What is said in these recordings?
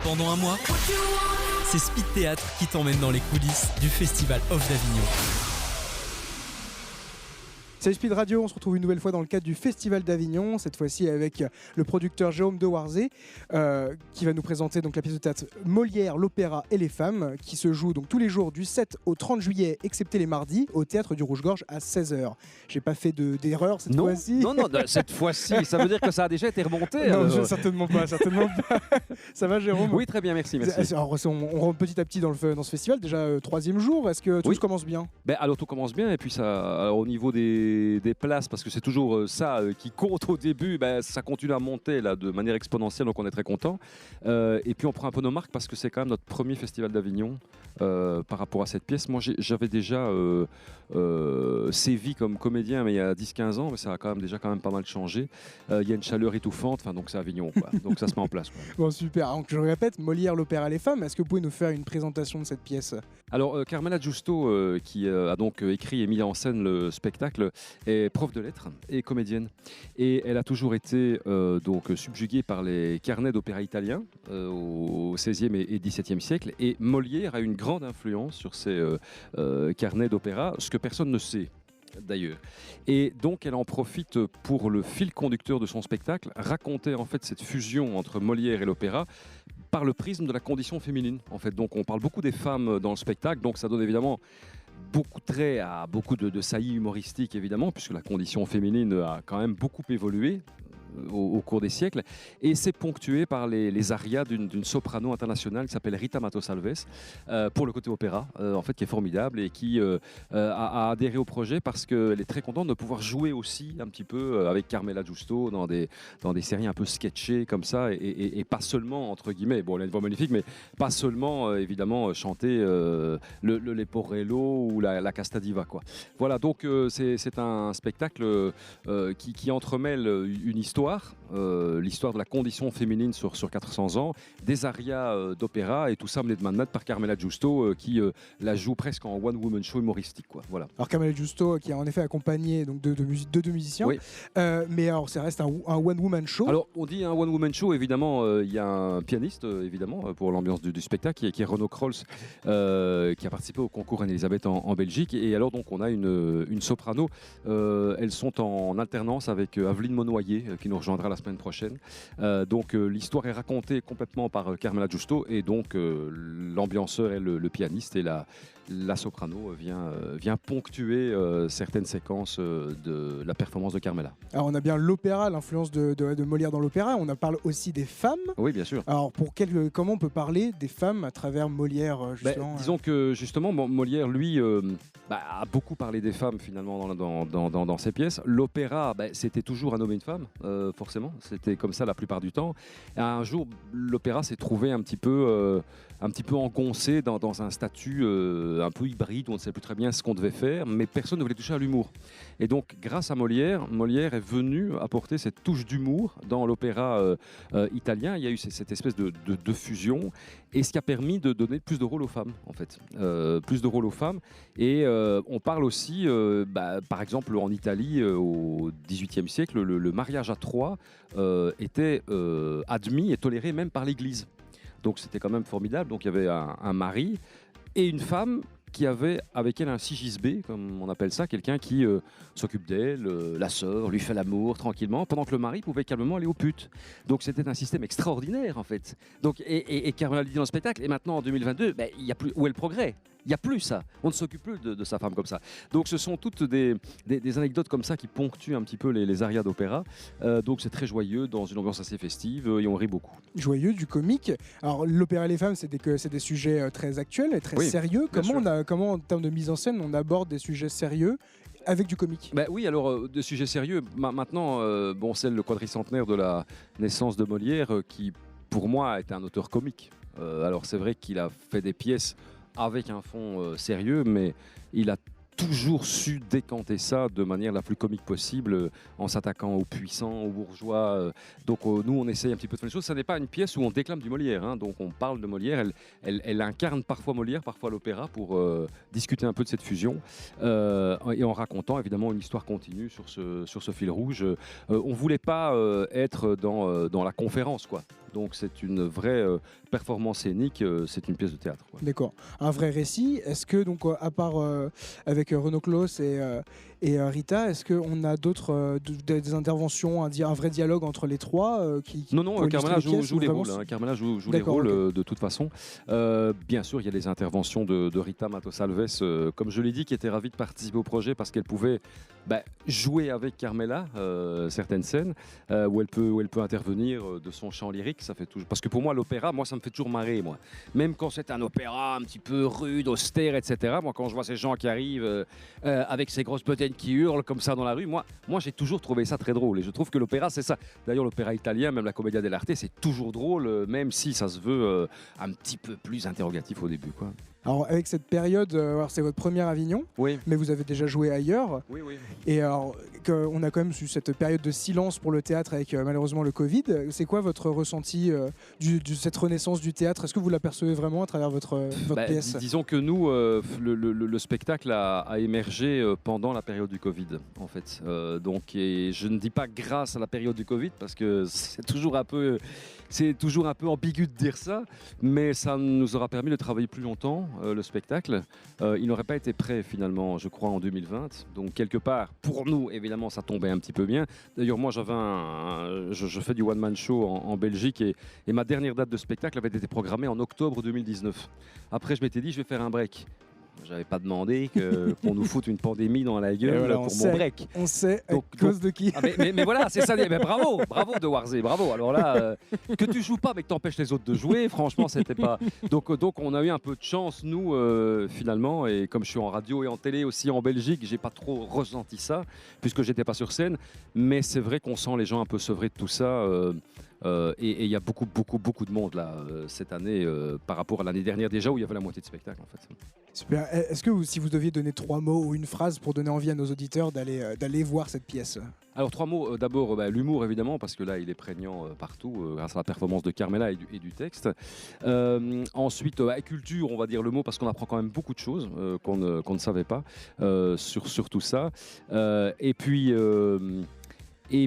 Pendant un mois, c'est Speed Théâtre qui t'emmène dans les coulisses du Festival Off d'Avignon. Salut Speed Radio, on se retrouve une nouvelle fois dans le cadre du Festival d'Avignon, cette fois-ci avec le producteur Jérôme Dewarzé qui va nous présenter donc la pièce de théâtre Molière, l'opéra et les femmes qui se joue donc tous les jours du 7 au 30 juillet, excepté les mardis, au Théâtre du Rouge-Gorge à 16h. J'ai pas fait d'erreur cette fois-ci. Non, cette fois-ci, ça veut dire que ça a déjà été remonté. Non, certainement pas. Ça va Jérôme? Oui, très bien, merci. Alors, on rentre petit à petit dans ce festival, déjà troisième jour, est-ce que tout commence bien? Alors tout commence bien et puis ça, au niveau des places, parce que c'est toujours ça qui compte au début, ça continue à monter là, de manière exponentielle, donc on est très content. Et puis on prend un peu nos marques parce que c'est quand même notre premier festival d'Avignon par rapport à cette pièce. Moi j'avais déjà sévi comme comédien mais il y a 10-15 ans, mais ça a quand même pas mal changé. Il y a une chaleur étouffante, donc c'est Avignon, quoi. Donc ça se met en place, quoi. Bon, super, donc je répète, Molière, l'opéra, les femmes, est-ce que vous pouvez nous faire une présentation de cette pièce? Alors Carmela Giusto, qui a donc écrit et mis en scène le spectacle, est prof de lettres et comédienne. Et elle a toujours été donc subjuguée par les carnets d'opéra italiens au XVIe et XVIIe siècle. Et Molière a une grande influence sur ces carnets d'opéra, ce que personne ne sait d'ailleurs. Et donc elle en profite pour le fil conducteur de son spectacle, raconter en fait cette fusion entre Molière et l'opéra par le prisme de la condition féminine. En fait, donc on parle beaucoup des femmes dans le spectacle, donc ça donne évidemment beaucoup de traits à beaucoup de saillies humoristiques évidemment, puisque la condition féminine a quand même beaucoup évolué au cours des siècles, et c'est ponctué par les arias d'une soprano internationale qui s'appelle Rita Matosalves pour le côté opéra, en fait, qui est formidable et qui a adhéré au projet parce qu'elle est très contente de pouvoir jouer aussi un petit peu avec Carmela Giusto dans des séries un peu sketchées comme ça, et pas seulement, entre guillemets, bon, elle a une voix magnifique, mais pas seulement évidemment chanter le Leporello ou la Casta Diva, quoi. Voilà, donc c'est un spectacle qui entremêle une histoire, l'histoire de la condition féminine sur 400 ans, des arias d'opéra, et tout ça mené de main de maître par Carmela Giusto qui la joue presque en one-woman show humoristique, quoi. Voilà. Alors Carmela Giusto qui a en effet accompagné donc deux musiciens, oui. Mais alors ça reste un one-woman show. Alors on dit un one-woman show, évidemment, il y a un pianiste évidemment pour l'ambiance du spectacle qui est Renaud Krolls, qui a participé au concours Anne-Elisabeth en Belgique, et alors donc on a une soprano, elles sont en alternance avec Aveline Monnoyer qui nous rejoindra la semaine prochaine. Donc l'histoire est racontée complètement par Carmela Giusto, et donc l'ambianceur est le pianiste, et la soprano vient ponctuer certaines séquences de la performance de Carmela. Alors on a bien l'opéra, l'influence de Molière dans l'opéra, on en parle aussi des femmes. Oui, bien sûr. Alors comment on peut parler des femmes à travers Molière, justement? Disons que justement Molière, lui, a beaucoup parlé des femmes finalement dans ses pièces. L'opéra, c'était toujours un homme et une femme, forcément, c'était comme ça la plupart du temps. Et un jour, l'opéra s'est trouvé un petit peu engoncé dans un statut un peu hybride, où on ne savait plus très bien ce qu'on devait faire, mais personne ne voulait toucher à l'humour. Et donc, grâce à Molière est venu apporter cette touche d'humour dans l'opéra italien. Il y a eu cette espèce de fusion, et ce qui a permis de donner plus de rôle aux femmes, en fait. Plus de rôle aux femmes. Et on parle aussi, par exemple, en Italie, au XVIIIe siècle, le mariage à trois était admis et toléré même par l'Église. Donc c'était quand même formidable. Donc il y avait un mari et une femme qui avait avec elle un sigisbé, comme on appelle ça, quelqu'un qui s'occupe d'elle, la sort, lui fait l'amour tranquillement, pendant que le mari pouvait calmement aller aux putes. Donc c'était un système extraordinaire, en fait. Donc, et Carmela le dit dans le spectacle, et maintenant en 2022, il y a plus, où est le progrès? Il n'y a plus ça. On ne s'occupe plus de sa femme comme ça. Donc ce sont toutes des anecdotes comme ça qui ponctuent un petit peu les arias d'opéra. Donc c'est très joyeux, dans une ambiance assez festive, et on rit beaucoup. Joyeux, du comique. Alors l'opéra et les femmes, c'est des sujets très actuels et très sérieux. Comment en termes de mise en scène, on aborde des sujets sérieux avec du comique? Oui, alors des sujets sérieux. Maintenant, c'est le quadricentenaire de la naissance de Molière qui, pour moi, est un auteur comique. Alors c'est vrai qu'il a fait des pièces avec un fond sérieux, mais il a toujours su décanter ça de manière la plus comique possible, en s'attaquant aux puissants, aux bourgeois. Donc nous, on essaye un petit peu de faire les choses. Ça n'est pas une pièce où on déclame du Molière, hein. Donc on parle de Molière. Elle incarne parfois Molière, parfois l'opéra, pour discuter un peu de cette fusion, et en racontant évidemment une histoire continue sur ce fil rouge. On voulait pas être dans la conférence, quoi. Donc c'est une vraie performance scénique, c'est une pièce de théâtre, quoi. D'accord. Un vrai récit. Est-ce que, donc, à part avec Renaud Claus et Rita, est-ce qu'on a d'autres des interventions, un vrai dialogue entre les trois Non, Carmela joue les rôles. Carmela joue les rôles okay. De toute façon. Bien sûr, il y a les interventions de Rita Mattos-Alves, comme je l'ai dit, qui était ravie de participer au projet parce qu'elle pouvait jouer avec Carmela certaines scènes où elle peut intervenir de son chant lyrique. Ça fait toujours... Parce que pour moi, l'opéra, ça me fait toujours marrer, moi. Même quand c'est un opéra un petit peu rude, austère, etc. Moi, quand je vois ces gens qui arrivent avec ces grosses bedaines qui hurlent comme ça dans la rue, moi j'ai toujours trouvé ça très drôle. Et je trouve que l'opéra, c'est ça. D'ailleurs, l'opéra italien, même la Commedia dell'arte, c'est toujours drôle, même si ça se veut un petit peu plus interrogatif au début, quoi. Alors avec cette période, alors c'est votre première Avignon, oui. Mais vous avez déjà joué ailleurs. Oui. Et alors on a quand même eu cette période de silence pour le théâtre avec malheureusement le Covid. C'est quoi votre ressenti de cette renaissance du théâtre? Est-ce que vous l'apercevez vraiment à travers votre pièce? Disons que nous, le spectacle a émergé pendant la période du Covid, en fait. Donc, et je ne dis pas grâce à la période du Covid parce que c'est toujours un peu ambigu de dire ça, mais ça nous aura permis de travailler plus longtemps. Le spectacle, il n'aurait pas été prêt finalement, je crois, en 2020. Donc quelque part, pour nous, évidemment, ça tombait un petit peu bien. D'ailleurs, moi, je fais du one-man show en Belgique et ma dernière date de spectacle avait été programmée en octobre 2019. Après, je m'étais dit, je vais faire un break. J'avais pas demandé qu'on nous foute une pandémie dans la gueule pour mon break. On sait à cause de qui. Mais voilà, c'est ça. Mais bravo de Warzé, bravo. Alors là, que tu joues pas mais que t'empêches les autres de jouer, franchement, c'était pas. Donc on a eu un peu de chance, nous, finalement. Et comme je suis en radio et en télé aussi en Belgique, j'ai pas trop ressenti ça puisque j'étais pas sur scène. Mais c'est vrai qu'on sent les gens un peu sevrés de tout ça. Et il y a beaucoup de monde là cette année par rapport à l'année dernière déjà où il y avait la moitié de spectacle en fait. Super. Est-ce que si vous deviez donner 3 mots ou une phrase pour donner envie à nos auditeurs d'aller voir cette pièce? Alors 3 mots, d'abord l'humour évidemment parce que là il est prégnant partout grâce à la performance de Carmela et du texte. Ensuite culture, on va dire le mot parce qu'on apprend quand même beaucoup de choses qu'on ne savait pas sur tout ça. Et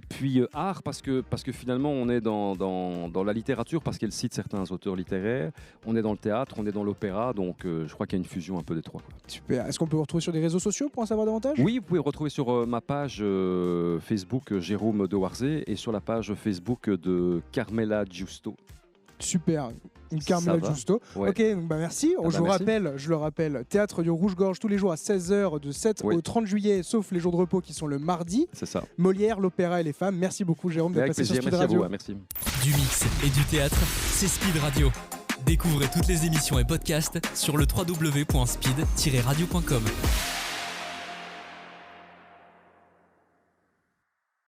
puis art parce que finalement on est dans la littérature parce qu'elle cite certains auteurs littéraires, on est dans le théâtre, on est dans l'opéra, donc je crois qu'il y a une fusion un peu des trois, quoi. Super. Est-ce qu'on peut vous retrouver sur les réseaux sociaux pour en savoir davantage? Oui, vous pouvez retrouver sur ma page Facebook Jérôme de Warzé et sur la page Facebook de Carmela Giusto. Super, une Carmela Giusto. Ouais. Ok, donc merci. Je le rappelle, Théâtre du Rouge-Gorge tous les jours à 16h de 7 au 30 juillet, sauf les jours de repos qui sont le mardi. C'est ça. Molière, l'opéra et les femmes. Merci beaucoup Jérôme de passer sur Speed merci Radio. À vous, merci. Du mix et du théâtre, c'est Speed Radio. Découvrez toutes les émissions et podcasts sur le www.speed-radio.com.